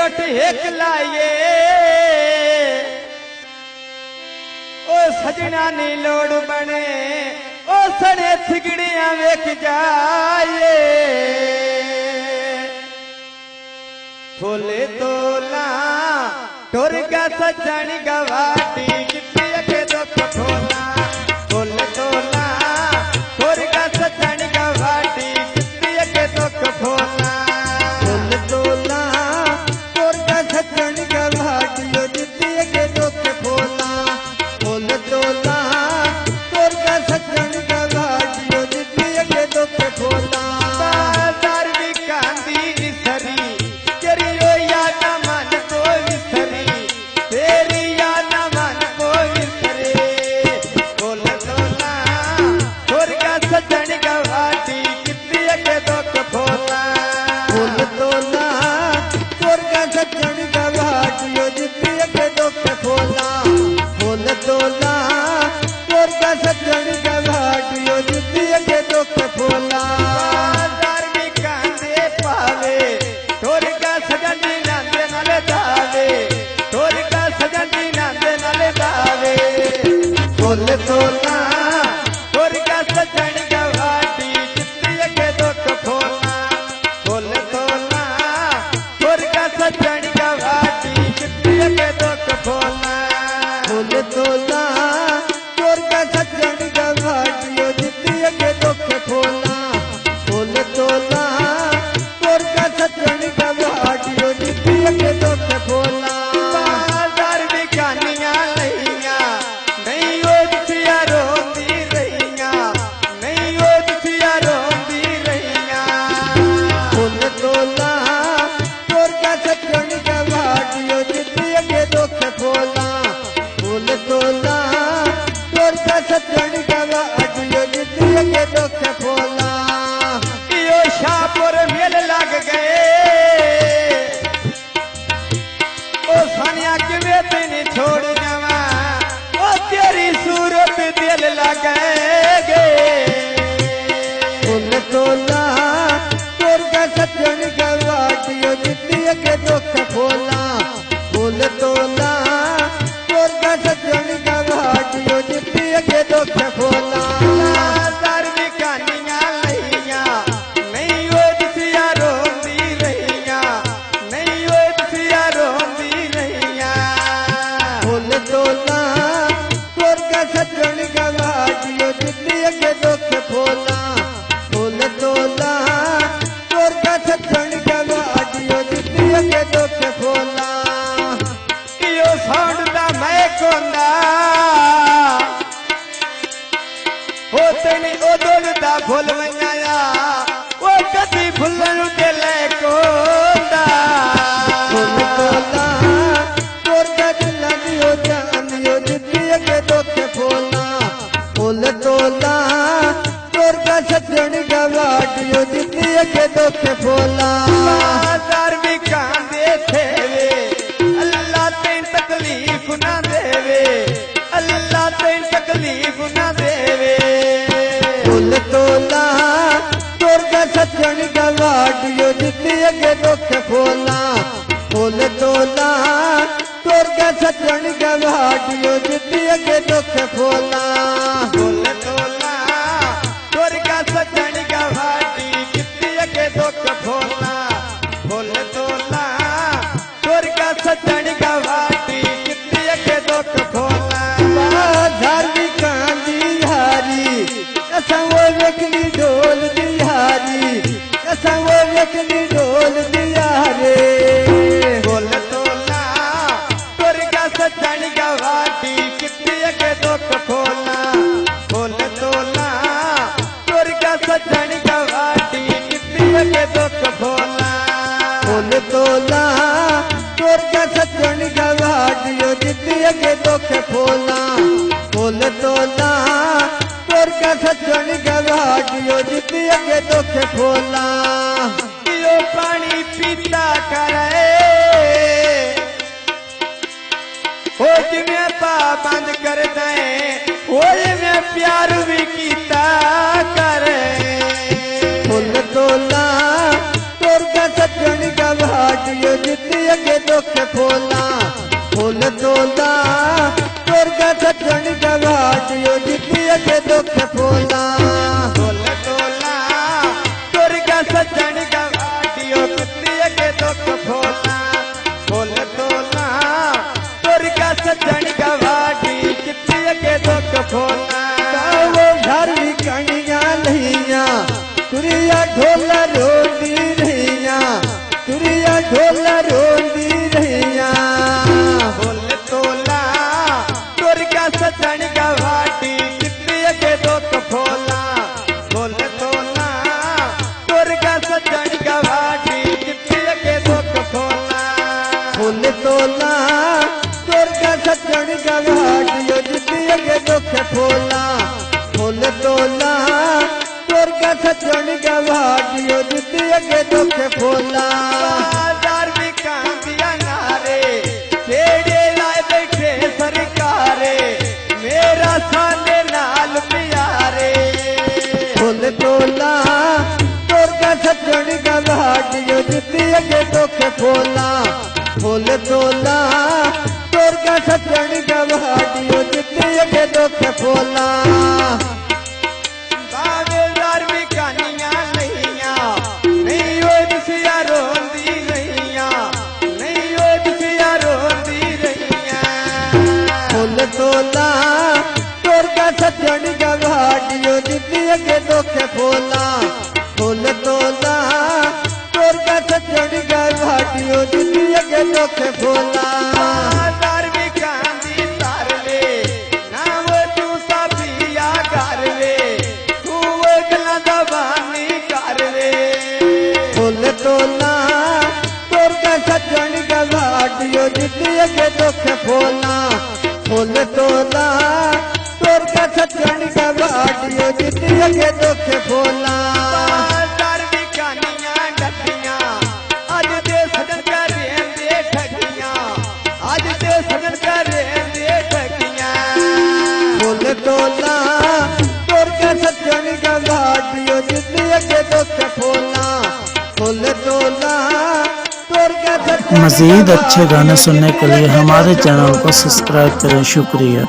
रोटी एक लाइए ओ सजना नी लोड़ बने ओ सने थिगड़ियां वेख जाए फूले तोला टोरगा सजन गवाटी कितने के दुख ठोला फूले तोला टोरगा सजन गवाटी कितने के दुख ठोला फूल तोला टोरगा सजन गवाटी कितने के दुख ठोला फूल तोला टोरगा सजन गवाटी कितने के दुख ठोला बाजार भी कांदी सरी तेरी याद मन को विसरी तेरी याद मन को विसरे बोल तोला टोरगा सजन गवाटी कितने के दुख ठोला फूल तोला टोरगा सजन गवाटी कितने के दुख ठोला फूल तोला टोरगा सजन गवाटी कितने के दुख ठोला बाजार भी कांदे पावे टोरगा सजन दी नांदे नाले दावे टोरगा सजन दी नांदे नाले दावे फूल तोला टोरगा सजन गवाटी कितने के दुख ठोला बोल तोला टोरगा सजन गवाटी कितने के दुख ठोला फूल तोला टोरगा सजन गवाटी जितिया के दुख ठोला फूल तोला टोरगा सजन गवाटी जितिया के दुख ठोला बाजार भी कानियां लइयां नहीं ओदिया रोती रहियां नहीं ओदिया रोती रहियां फूल तोला टोरगा सजन गवाटी जितिया के दुख ठोला फूल तोला टोरगा सजन गवाटी जितिया के दुख ठोला यो शाहपुर मेल लग गए ओ सानिया किवे तेने छोड़ जावा ओ तेरी सूरत दिल लगे फूल तोला टोरगा सजन गवाटी जितिया के दुख ठोला फूल तोला टोरगा सजन गवाटी जितिया के दुख ठोला बाजार भी कानियां लइयां नहीं ओदिया रोती रहियां नहीं ओदिया रोती रहियां फूल तोला टोरगा सजन गवाटी जितिया के दुख ठोला फूल तोला टोरगा सजन गवाटी जितिया के दुख ठोला यो साउंड दा मैं कोंदा हो तेनी ओ दोल दा भुल वኛया ओ कदी भुलन दिल कोंदा फूल तोला टोरगा दियो जानियो जितिया के दुख ठोला फूल तोला टोरगा सजन गवाटी जितिया के दुख ठोला बाजार भी कांदे थे अल्लाह तेन तकलीफ ना देवे अल्लाह तेन तकलीफ ना देवे फूल तोला टोरगा सजन गवाटी जितिया के दुख ठोला फूल तोला टोरगा सजन गवाटी जितिया के दुख ठोला फूल तोला टोरगा सजन गवाटी कितने के दुख ठोला फूल तोला टोरगा सजन गवाटी कितने के दुख ठोला बाजार भी कांदी हारी असां वो वेखनी ढोल दिहारी असां वो वेखनी ढोल दिहारे फूल तोला टोरगा सजन गवाटी कितने के दुख ठोला फूल तोला टोरगा सजन गवाटी कितने के दुख ठोला फूल तोला टोरगा सजन गवाटी जितिया के दुख ठोला फूल तोला टोरगा सजन गवाटी जितिया के दुख ठोला यो पानी पीता करे हो जिमें पाबंद कर दे हो जिमें प्यार भी कीता करे फूल तोला टोरगा सजन गवाटी गवाटियो जिद्दी अगे दुख फूला फूल तोला तुर का सजन गवाटियो जिद्दी अगे दुख फूला फूल तोला तुर का सजन गवाटियो जिद्दी अगे दुख फूला फूल तोला तुर का सजन गवाटी जिद्दी अगे दुख फूला वो घर भी कणिया लहिया तुरिया ढोला रोंदी रहिया तुरिया ढोला रोंदी रहिया फूल तोला तुर का सजन गवाटी जिद्दी अगे दुख फूला फूल तोला तुर का सजन गवाटी जिद्दी अगे दुख फूला फूल तोला तुर का सजन गवाटियो जिद्दी अगे दुख फूला फूल तोला तुर का सजन गवाटियो जिद्दी अगे दुख फूला बाजार भी कांदिया नारे खेड़े लाए बैठे सरकारे मेरा साले नाल प्यारे फूल तोला तुर का सजन गवाटियो जिद्दी अगे दुख फूला फूल तोला तुर का सजन गवाटियो जिद्दी अगे दुख फूला बाजार भी कानिया नहिया नहीं वो दिसिया रोंदी रहिया नहीं वो दिसिया रोंदी रहिया फूल तोला तुर का सजन गवाटियो जिद्दी अगे दुख फूला फूल तोला तुर का सजन गवाटियो जिद्दी अगे दुख फूला बाजार भी कांदी तारवे ना वो तू साबिया करवे तू वो गला दबानी करवे फूल तोला तुर का सजन गवाटियो जिद्दी अगे दुख फूला फूल तोला तुर का सजन गवाटियो जिद्दी अगे दुख फूला बाजार भी कानिया डटिया अज दे सजन करे दे ठगिया अज दे सजन करे दे ठगिया फूल तोला तुर का सजन गवाटियो जिद्दी अगे दुख फूला फूल तोला तुर का सजन मज़ीद अच्छे गाने सुनने के लिए हमारे चैनल को सब्सक्राइब करें। शुक्रिया।